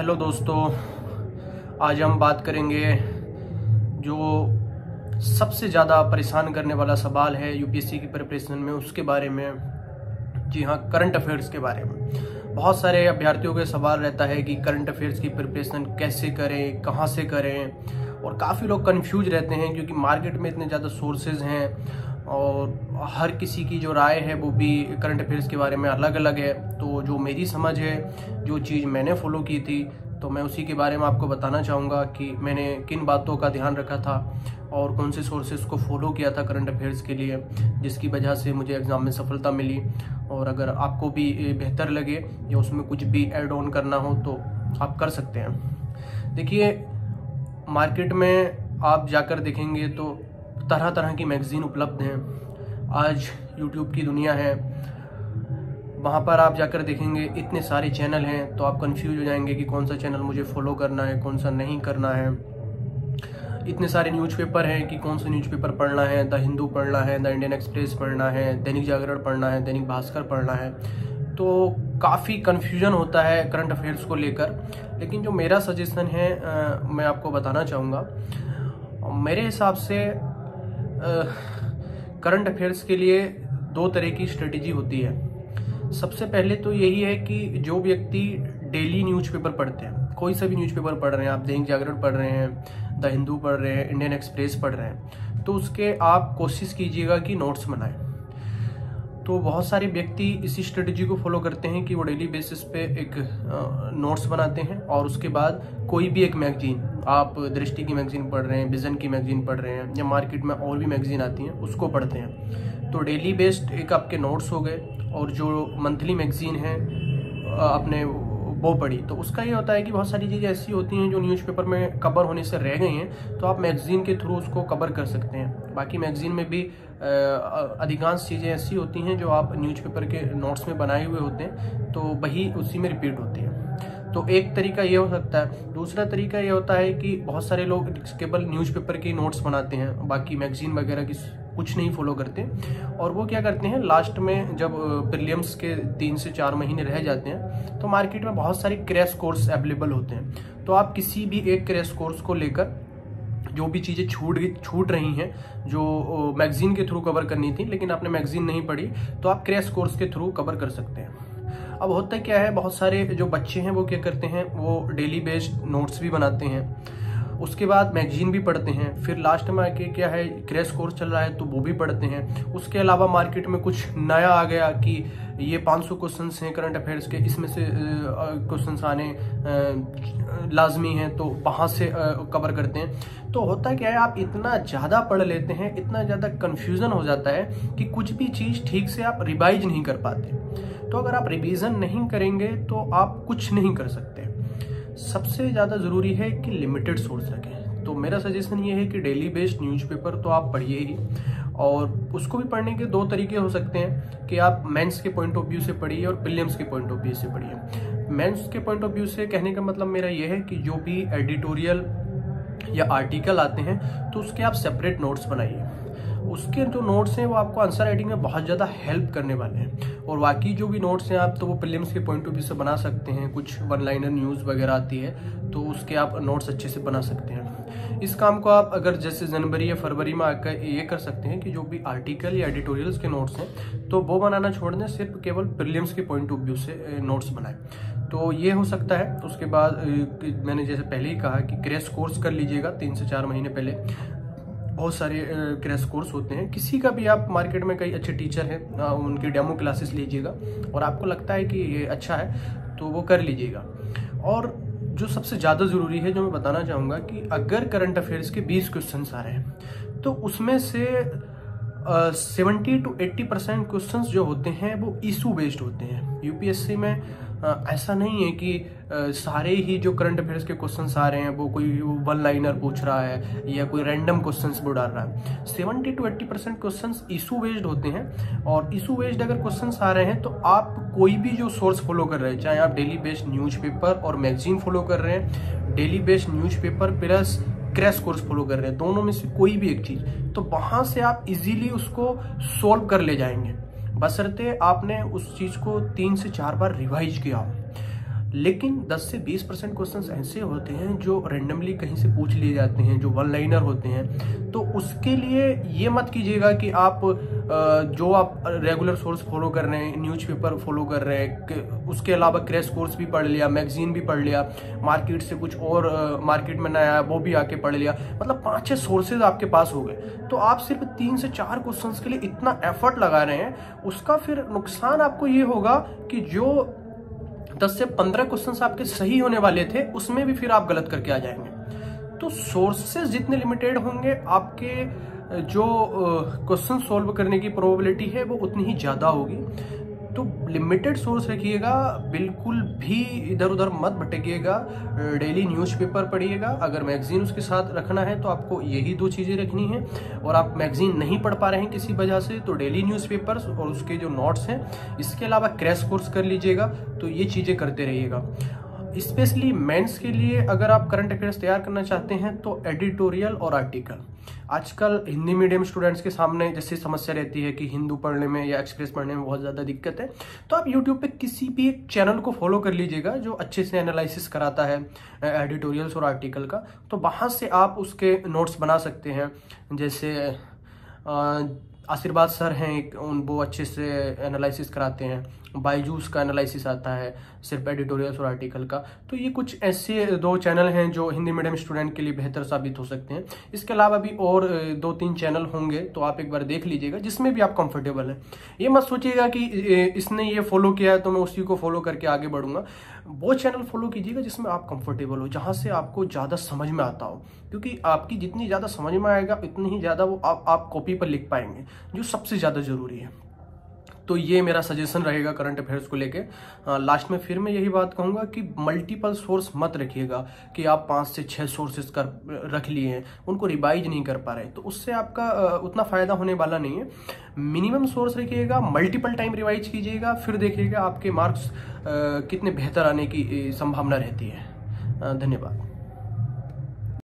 Hello दोस्तों, आज हम बात करेंगे जो सबसे ज़्यादा परेशान करने वाला सवाल है यूपीएससी की प्रिपरेशन में, उसके बारे में। जी हाँ, करंट अफेयर्स के बारे में। बहुत सारे अभ्यर्थियों के सवाल रहता है कि करंट अफेयर्स की प्रिपरेशन कैसे करें, कहाँ से करें, और काफ़ी लोग कंफ्यूज रहते हैं क्योंकि मार्केट में इतने ज़्यादा सोर्सेज हैं और हर किसी की जो राय है वो भी करंट अफेयर्स के बारे में अलग अलग है। तो जो मेरी समझ है, जो चीज़ मैंने फॉलो की थी, तो मैं उसी के बारे में आपको बताना चाहूँगा कि मैंने किन बातों का ध्यान रखा था और कौन से सोर्सेज को फॉलो किया था करंट अफेयर्स के लिए, जिसकी वजह से मुझे एग्ज़ाम में सफलता मिली। और अगर आपको भी बेहतर लगे या उसमें कुछ भी ऐड ऑन करना हो तो आप कर सकते हैं। देखिए, मार्केट में आप जाकर देखेंगे तो तरह तरह की मैगज़ीन उपलब्ध हैं। आज यूट्यूब की दुनिया है, वहाँ पर आप जाकर देखेंगे इतने सारे चैनल हैं, तो आप कंफ्यूज हो जाएंगे कि कौन सा चैनल मुझे फॉलो करना है, कौन सा नहीं करना है। इतने सारे न्यूज़पेपर हैं कि कौन सा न्यूज़पेपर पढ़ना है। द हिंदू पढ़ना है, द इंडियन एक्सप्रेस पढ़ना है, दैनिक जागरण पढ़ना है, दैनिक भास्कर पढ़ना है। तो काफ़ी कन्फ्यूजन होता है करंट अफेयर्स को लेकर। लेकिन जो मेरा सजेशन है मैं आपको बताना चाहूँगा। मेरे हिसाब से करंट अफेयर्स के लिए दो तरह की स्ट्रेटेजी होती है। सबसे पहले तो यही है कि जो व्यक्ति डेली न्यूज़पेपर पढ़ते हैं, कोई सा भी न्यूज़पेपर पढ़ रहे हैं, आप दैनिक जागरण पढ़ रहे हैं, द हिंदू पढ़ रहे हैं, इंडियन एक्सप्रेस पढ़ रहे हैं, तो उसके आप कोशिश कीजिएगा कि नोट्स बनाएं। तो बहुत सारे व्यक्ति इसी स्ट्रेटजी को फॉलो करते हैं कि वो डेली बेसिस पे एक नोट्स बनाते हैं और उसके बाद कोई भी एक मैगजीन, आप दृष्टि की मैगजीन पढ़ रहे हैं, विजन की मैगजीन पढ़ रहे हैं, या मार्केट में और भी मैगजीन आती हैं उसको पढ़ते हैं। तो डेली बेस्ड एक आपके नोट्स हो गए, और जो मंथली मैगजीन है आपने वो पढ़ी। तो उसका ये होता है कि बहुत सारी चीज़ें ऐसी होती हैं जो न्यूज़पेपर में कवर होने से रह गई हैं, तो आप मैगजीन के थ्रू उसको कवर कर सकते हैं। बाकी मैगजीन में भी अधिकांश चीज़ें ऐसी होती हैं जो आप न्यूज़पेपर के नोट्स में बनाए हुए होते हैं, तो वही उसी में रिपीट होती है। तो एक तरीका ये हो सकता है। दूसरा तरीका ये होता है कि बहुत सारे लोग केवल न्यूज़पेपर के नोट्स बनाते हैं, बाकी मैगजीन वगैरह की कुछ नहीं फॉलो करते, और वो क्या करते हैं, लास्ट में जब प्रीलिम्स के 3 से 4 महीने रह जाते हैं तो मार्केट में बहुत सारे क्रैश कोर्स अवेलेबल होते हैं। तो आप किसी भी एक क्रैश कोर्स को लेकर जो भी चीज़ें छूट रही हैं, जो मैगजीन के थ्रू कवर करनी थी लेकिन आपने मैगजीन नहीं पढ़ी, तो आप क्रैश कोर्स के थ्रू कवर कर सकते हैं। अब होता क्या है, बहुत सारे जो बच्चे हैं वो क्या करते हैं, वो डेली बेस्ड नोट्स भी बनाते हैं, उसके बाद मैगजीन भी पढ़ते हैं, फिर लास्ट में आके क्या है, क्रैश कोर्स चल रहा है तो वो भी पढ़ते हैं। उसके अलावा मार्केट में कुछ नया आ गया कि ये 500 क्वेश्चंस हैं करंट अफेयर्स के, इसमें से क्वेश्चंस आने लाजमी हैं, तो वहाँ से कवर करते हैं। तो होता क्या है, आप इतना ज़्यादा पढ़ लेते हैं, इतना ज़्यादा कन्फ्यूज़न हो जाता है कि कुछ भी चीज़ ठीक से आप रिवाइज नहीं कर पाते। तो अगर आप रिवीजन नहीं करेंगे तो आप कुछ नहीं कर सकते। सबसे ज़्यादा ज़रूरी है कि लिमिटेड सोर्स रखें। तो मेरा सजेशन ये है कि डेली बेस्ड न्यूज़पेपर तो आप पढ़िए ही, और उसको भी पढ़ने के दो तरीके हो सकते हैं कि आप मेंस के पॉइंट ऑफ व्यू से पढ़िए और प्रीलिम्स के पॉइंट ऑफ व्यू से पढ़िए। मेंस के पॉइंट ऑफ व्यू से कहने का मतलब मेरा ये है कि जो भी एडिटोरियल या आर्टिकल आते हैं तो उसके आप सेपरेट नोट्स बनाइए। उसके जो नोट्स हैं वो आपको आंसर राइटिंग में बहुत ज़्यादा हेल्प करने वाले हैं। और बाकी जो भी नोट्स हैं आप तो वो प्रीलिम्स के पॉइंट ऑफ व्यू से बना सकते हैं। कुछ वन लाइनर न्यूज़ वगैरह आती है तो उसके आप नोट्स अच्छे से बना सकते हैं। इस काम को आप अगर जैसे जनवरी या फरवरी में आकर ये कर सकते हैं कि जो भी आर्टिकल या एडिटोरियल्स के नोट्स हैं तो वो बनाना छोड़ दें, सिर्फ केवल प्रीलिम्स के पॉइंट ऑफ व्यू से नोट्स बनाएं। तो ये हो सकता है। उसके बाद मैंने जैसे पहले ही कहा कि क्रैश कोर्स कर लीजिएगा 3 से 4 महीने पहले। बहुत सारे क्रैश कोर्स होते हैं, किसी का भी आप मार्केट में कई अच्छे टीचर हैं, उनकी डेमो क्लासेस लीजिएगा और आपको लगता है कि ये अच्छा है तो वो कर लीजिएगा। और जो सबसे ज़्यादा ज़रूरी है, जो मैं बताना चाहूँगा कि अगर करंट अफेयर्स के 20 क्वेश्चन आ रहे हैं तो उसमें से 70 to 80% क्वेश्चंस जो होते हैं वो इशू बेस्ड होते हैं। यूपीएससी में ऐसा नहीं है कि सारे ही जो करंट अफेयर्स के क्वेश्चंस आ रहे हैं वो कोई वन लाइनर पूछ रहा है या कोई रैंडम क्वेश्चंस वो डाल रहा है। 70 to 80% क्वेश्चंस इशू बेस्ड होते हैं। और इशू बेस्ड अगर क्वेश्चंस आ रहे हैं तो आप कोई भी जो सोर्स फॉलो कर रहे हैं, चाहे आप डेली बेस्ड न्यूज़पेपर और मैगजीन फॉलो कर रहे हैं, daily based newspaper plus crash course follow कर रहे हैं, दोनों में से कोई भी एक चीज, तो वहां से आप इजीली उसको सॉल्व कर ले जाएंगे, बशर्ते आपने उस चीज को 3 से 4 बार रिवाइज किया हो। लेकिन 10 से 20% क्वेश्चंस ऐसे होते हैं जो रेंडमली कहीं से पूछ लिए जाते हैं, जो वन लाइनर होते हैं। तो उसके लिए ये मत कीजिएगा कि आप जो आप रेगुलर सोर्स फॉलो कर रहे हैं, न्यूज़पेपर फॉलो कर रहे हैं, उसके अलावा क्रैश कोर्स भी पढ़ लिया, मैगजीन भी पढ़ लिया, मार्केट से कुछ और मार्केट में नया आया वो भी आके पढ़ लिया, मतलब 5-6 सोर्सेज आपके पास हो गए। तो आप सिर्फ 3 से 4 क्वेश्चंस के लिए इतना एफर्ट लगा रहे हैं, उसका फिर नुकसान आपको ये होगा कि जो 10 से 15 क्वेश्चंस आपके सही होने वाले थे उसमें भी फिर आप गलत करके आ जाएंगे। तो सोर्सेज जितने लिमिटेड होंगे, आपके जो क्वेश्चन सॉल्व करने की प्रोबेबिलिटी है वो उतनी ही ज्यादा होगी। तो लिमिटेड सोर्स रखिएगा, बिल्कुल भी इधर उधर मत भटकिएगा। डेली न्यूज़पेपर पढ़िएगा, अगर मैगजीन उसके साथ रखना है तो आपको यही 2 चीज़ें रखनी है, और आप मैगजीन नहीं पढ़ पा रहे हैं किसी वजह से तो डेली न्यूज़पेपर्स और उसके जो नोट्स हैं, इसके अलावा क्रैश कोर्स कर लीजिएगा। तो ये चीज़ें करते रहिएगा। स्पेशली मेंस के लिए अगर आप करंट अफेयर्स तैयार करना चाहते हैं तो एडिटोरियल और आर्टिकल, आजकल हिंदी मीडियम स्टूडेंट्स के सामने जैसे समस्या रहती है कि हिंदू पढ़ने में या एक्सप्रेस पढ़ने में बहुत ज़्यादा दिक्कत है, तो आप यूट्यूब पे किसी भी एक चैनल को फॉलो कर लीजिएगा जो अच्छे से एनालिसिस कराता है एडिटोरियल्स और आर्टिकल का। तो वहाँ से आप उसके नोट्स बना सकते हैं। जैसे आशीर्वाद सर हैं, वो अच्छे से एनालिसिस कराते हैं, बायजूस का एनालिसिस आता है सिर्फ एडिटोरियल्स और आर्टिकल का। तो ये कुछ ऐसे 2 चैनल हैं जो हिंदी मीडियम स्टूडेंट के लिए बेहतर साबित हो सकते हैं। इसके अलावा भी और 2-3 चैनल होंगे, तो आप एक बार देख लीजिएगा जिसमें भी आप कंफर्टेबल हैं। ये मत सोचिएगा कि इसने ये फॉलो किया है तो मैं उसी को फॉलो करके आगे बढ़ूंगा। वो चैनल फॉलो कीजिएगा जिसमें आप कंफर्टेबल हो, जहाँ से आपको ज़्यादा समझ में आता हो, क्योंकि आपकी जितनी ज़्यादा समझ में आएगा उतनी ही ज़्यादा वो आप कॉपी पर लिख पाएंगे, जो सबसे ज़्यादा ज़रूरी है। तो ये मेरा सजेशन रहेगा करंट अफेयर्स को लेके। लास्ट में फिर मैं यही बात कहूँगा कि मल्टीपल सोर्स मत रखिएगा कि आप 5 से 6 सोर्सेज कर रख लिए हैं, उनको रिवाइज नहीं कर पा रहे, तो उससे आपका उतना फ़ायदा होने वाला नहीं है। मिनिमम सोर्स रखिएगा, मल्टीपल टाइम रिवाइज कीजिएगा, फिर देखिएगा आपके मार्क्स कितने बेहतर आने की संभावना रहती है। धन्यवाद।